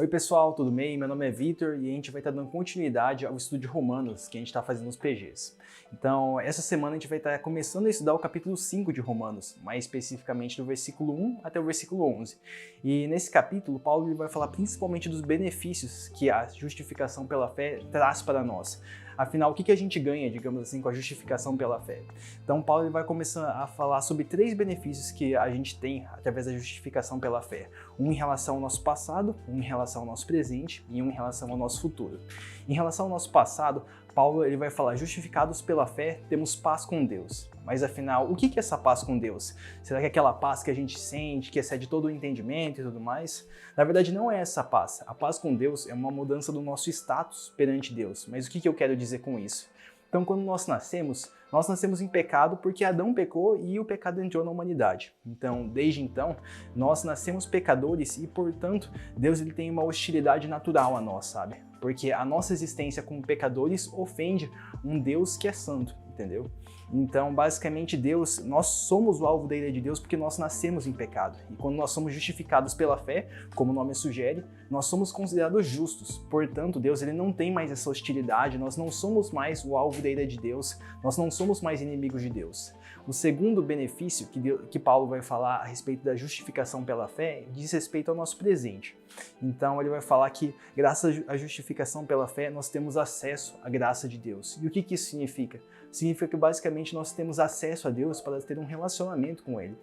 Oi pessoal, tudo bem? Meu nome é Vitor e a gente vai estar dando continuidade ao estudo de Romanos que a gente está fazendo nos PGs. Então, essa semana a gente vai estar começando a estudar o capítulo 5 de Romanos, mais especificamente do versículo 1 até o versículo 11. E nesse capítulo, Paulo ele vai falar principalmente dos benefícios que a justificação pela fé traz para nós. Afinal, o que a gente ganha, digamos assim, com a justificação pela fé? Então, Paulo ele vai começar a falar sobre 3 benefícios que a gente tem através da justificação pela fé. Um em relação ao nosso passado, um em relação ao nosso presente e um em relação ao nosso futuro. Em relação ao nosso passado, Paulo ele vai falar, justificados pela fé, temos paz com Deus. Mas afinal, o que é essa paz com Deus? Será que é aquela paz que a gente sente, que excede todo o entendimento e tudo mais? Na verdade, não é essa paz. A paz com Deus é uma mudança do nosso status perante Deus. Mas o que eu quero dizer com isso? Então, quando nós nascemos em pecado porque Adão pecou e o pecado entrou na humanidade. Então, desde então, nós nascemos pecadores e, portanto, Deus ele tem uma hostilidade natural a nós, sabe? Porque a nossa existência como pecadores ofende um Deus que é santo, entendeu? Então, basicamente, nós somos o alvo da ira de Deus porque nós nascemos em pecado. E quando nós somos justificados pela fé, como o nome sugere, nós somos considerados justos. Portanto, Deus ele não tem mais essa hostilidade, nós não somos mais o alvo da ira de Deus, nós não somos mais inimigos de Deus. O segundo benefício que Paulo vai falar a respeito da justificação pela fé diz respeito ao nosso presente. Então, ele vai falar que, graças à justificação pela fé, nós temos acesso à graça de Deus. E o que isso significa? Significa que, basicamente, nós temos acesso a Deus para ter um relacionamento com Ele.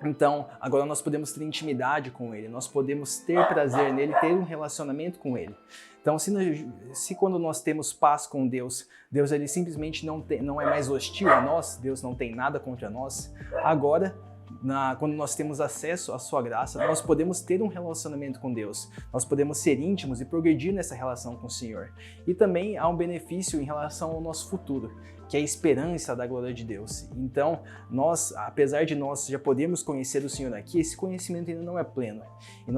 Então, agora nós podemos ter intimidade com Ele, nós podemos ter prazer nele, ter um relacionamento com Ele. Então, se quando nós temos paz com Deus, Deus ele simplesmente não é mais hostil a nós, Deus não tem nada contra nós, agora, quando nós temos acesso à sua graça, nós podemos ter um relacionamento com Deus, nós podemos ser íntimos e progredir nessa relação com o Senhor. E também há um benefício em relação ao nosso futuro, que é a esperança da glória de Deus. Então, apesar de nós já podermos conhecer o Senhor aqui, esse conhecimento ainda não é pleno,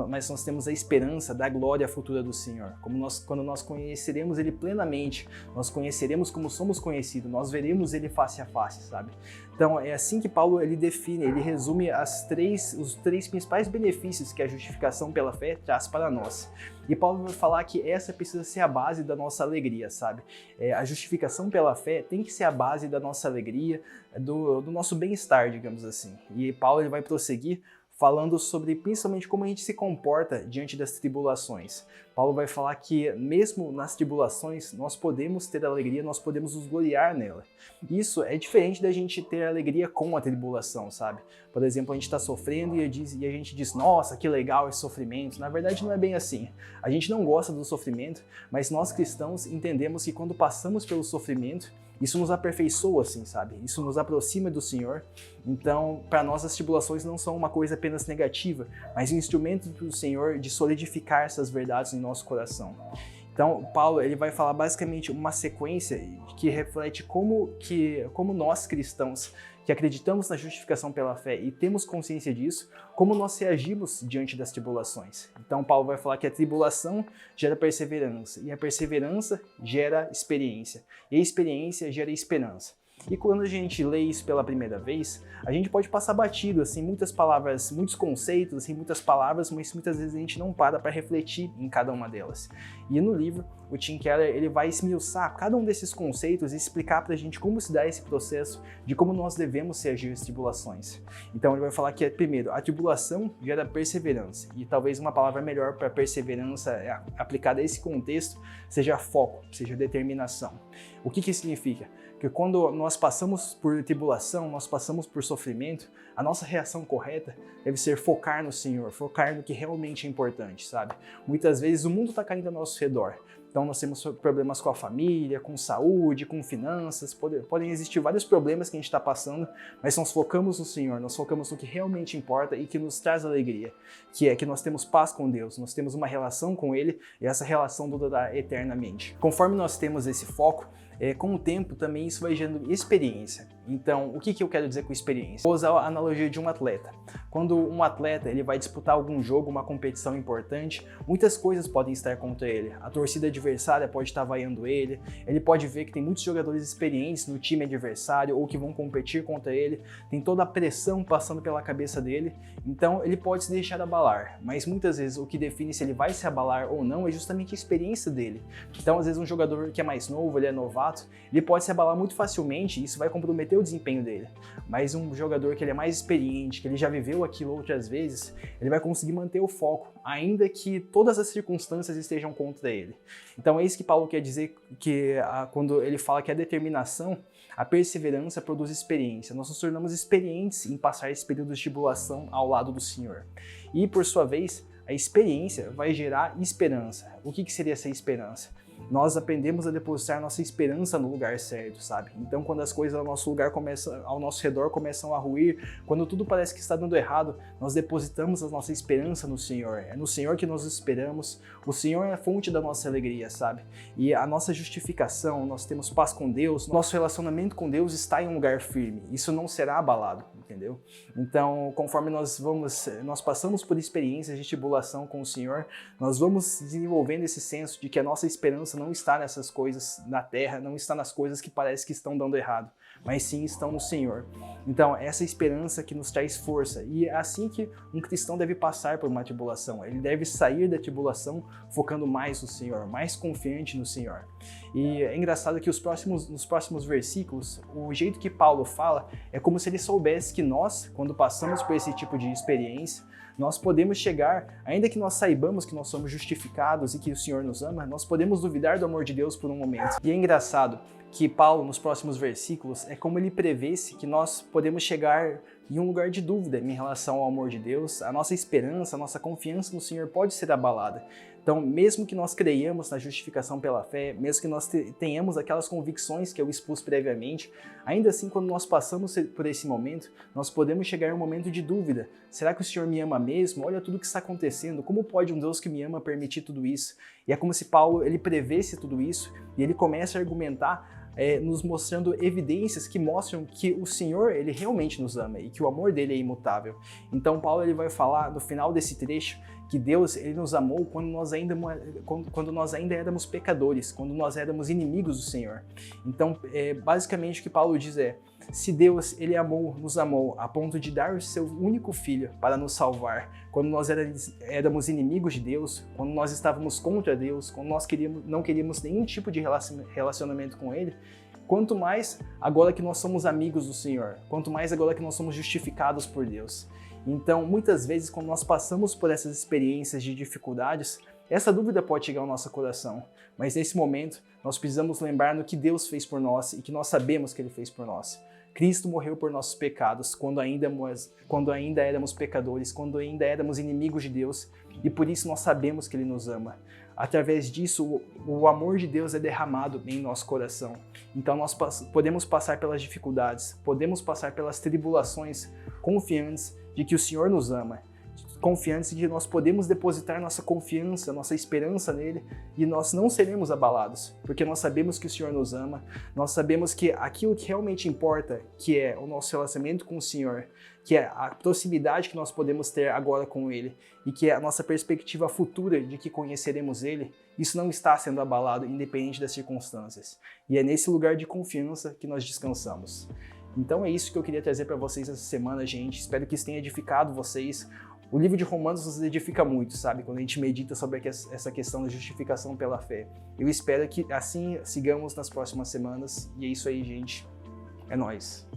mas nós temos a esperança da glória futura do Senhor. Quando nós conheceremos Ele plenamente, nós conheceremos como somos conhecidos, nós veremos Ele face a face, sabe? Então, é assim que Paulo ele define, ele resume os três principais benefícios que a justificação pela fé traz para nós. E Paulo vai falar que essa precisa ser a base da nossa alegria, sabe? A justificação pela fé tem que ser a base da nossa alegria, do nosso bem-estar, digamos assim. E Paulo ele vai prosseguir falando sobre principalmente como a gente se comporta diante das tribulações. Paulo vai falar que mesmo nas tribulações nós podemos ter alegria, nós podemos nos gloriar nela. Isso é diferente da gente ter alegria com a tribulação, sabe? Por exemplo, a gente está sofrendo e a gente diz, nossa, que legal esse sofrimento. Na verdade não é bem assim. A gente não gosta do sofrimento, mas nós cristãos entendemos que quando passamos pelo sofrimento, isso nos aperfeiçoa, assim, sabe? Isso nos aproxima do Senhor. Então, para nós, as tribulações não são uma coisa apenas negativa, mas um instrumento do Senhor de solidificar essas verdades em nosso coração. Então, Paulo ele vai falar basicamente uma sequência que reflete como nós cristãos, que acreditamos na justificação pela fé e temos consciência disso, como nós reagimos diante das tribulações. Então, Paulo vai falar que a tribulação gera perseverança, e a perseverança gera experiência, e a experiência gera esperança. E quando a gente lê isso pela primeira vez, a gente pode passar batido, assim, muitas palavras, muitos conceitos, assim, muitas palavras, mas muitas vezes a gente não para refletir em cada uma delas. E no livro, o Tim Keller ele vai esmiuçar cada um desses conceitos e explicar pra gente como se dá esse processo de como nós devemos reagir às tribulações. Então ele vai falar que, primeiro, a tribulação gera perseverança, e talvez uma palavra melhor para perseverança aplicada a esse contexto seja foco, seja determinação. O que significa? Que quando nós passamos por tribulação, nós passamos por sofrimento, a nossa reação correta deve ser focar no Senhor, focar no que realmente é importante, sabe? Muitas vezes o mundo está caindo ao nosso redor, então nós temos problemas com a família, com saúde, com finanças, podem existir vários problemas que a gente está passando, mas nós focamos no Senhor, nós focamos no que realmente importa e que nos traz alegria, que é que nós temos paz com Deus, nós temos uma relação com Ele e essa relação durará eternamente. Conforme nós temos esse foco, com o tempo também isso vai gerando experiência. Então, o que eu quero dizer com experiência? Vou usar a analogia de um atleta. Quando um atleta ele vai disputar algum jogo, uma competição importante, muitas coisas podem estar contra ele. A torcida adversária pode estar vaiando ele pode ver que tem muitos jogadores experientes no time adversário ou que vão competir contra ele, tem toda a pressão passando pela cabeça dele, então ele pode se deixar abalar, mas muitas vezes o que define se ele vai se abalar ou não é justamente a experiência dele. Então, às vezes um jogador que é mais novo, ele é novato, ele pode se abalar muito facilmente e isso vai comprometer o desempenho dele. Mas um jogador que ele é mais experiente, que ele já viveu aquilo outras vezes, ele vai conseguir manter o foco, ainda que todas as circunstâncias estejam contra ele. Então é isso que Paulo quer dizer que quando ele fala que a determinação, a perseverança produz experiência. Nós nos tornamos experientes em passar esse período de tribulação ao lado do Senhor. E por sua vez, a experiência vai gerar esperança. O que seria essa esperança? Nós aprendemos a depositar nossa esperança no lugar certo, sabe? Então, quando as coisas ao nosso redor começam a ruir, quando tudo parece que está dando errado, nós depositamos a nossa esperança no Senhor. É no Senhor que nós esperamos. O Senhor é a fonte da nossa alegria, sabe? E a nossa justificação, nós temos paz com Deus, nosso relacionamento com Deus está em um lugar firme. Isso não será abalado, entendeu? Então, conforme nós passamos por experiências de tribulação com o Senhor, nós vamos desenvolvendo esse senso de que a nossa esperança não está nessas coisas na terra, não está nas coisas que parece que estão dando errado, mas sim estão no Senhor. Então, essa esperança que nos traz força, e é assim que um cristão deve passar por uma tribulação. Ele deve sair da tribulação focando mais no Senhor, mais confiante no Senhor. E é engraçado que nos próximos versículos, o jeito que Paulo fala é como se ele soubesse que nós, quando passamos por esse tipo de experiência, nós podemos chegar, ainda que nós saibamos que nós somos justificados e que o Senhor nos ama, nós podemos duvidar do amor de Deus por um momento. E é engraçado que Paulo, nos próximos versículos, é como ele prevê-se que nós podemos chegar em um lugar de dúvida em relação ao amor de Deus, a nossa esperança, a nossa confiança no Senhor pode ser abalada. Então, mesmo que nós creiamos na justificação pela fé, mesmo que nós tenhamos aquelas convicções que eu expus previamente, ainda assim, quando nós passamos por esse momento, nós podemos chegar em um momento de dúvida. Será que o Senhor me ama mesmo? Olha tudo o que está acontecendo. Como pode um Deus que me ama permitir tudo isso? E é como se Paulo ele prevesse tudo isso e ele começa a argumentar nos mostrando evidências que mostram que o Senhor ele realmente nos ama e que o amor dele é imutável. Então Paulo ele vai falar no final desse trecho que Deus ele nos amou quando nós ainda éramos pecadores, quando nós éramos inimigos do Senhor. Então basicamente o que Paulo diz é: se Deus ele nos amou a ponto de dar o seu único filho para nos salvar, quando nós éramos inimigos de Deus, quando nós estávamos contra Deus, quando nós não queríamos nenhum tipo de relacionamento com Ele, quanto mais agora que nós somos amigos do Senhor, quanto mais agora que nós somos justificados por Deus. Então, muitas vezes, quando nós passamos por essas experiências de dificuldades, essa dúvida pode chegar ao nosso coração, mas nesse momento nós precisamos lembrar no que Deus fez por nós e que nós sabemos que Ele fez por nós. Cristo morreu por nossos pecados quando ainda éramos pecadores, quando ainda éramos inimigos de Deus, e por isso nós sabemos que Ele nos ama. Através disso, o amor de Deus é derramado em nosso coração. Então nós podemos passar pelas dificuldades, podemos passar pelas tribulações, confiantes de que o Senhor nos ama, confiantes de que nós podemos depositar nossa confiança, nossa esperança nele e nós não seremos abalados, porque nós sabemos que o Senhor nos ama, nós sabemos que aquilo que realmente importa, que é o nosso relacionamento com o Senhor, que é a proximidade que nós podemos ter agora com Ele e que é a nossa perspectiva futura de que conheceremos Ele, isso não está sendo abalado independente das circunstâncias. E é nesse lugar de confiança que nós descansamos. Então é isso que eu queria trazer para vocês essa semana, gente. Espero que isso tenha edificado vocês. O livro de Romanos nos edifica muito, sabe? Quando a gente medita sobre essa questão da justificação pela fé. Eu espero que assim sigamos nas próximas semanas. E é isso aí, gente. É nóis.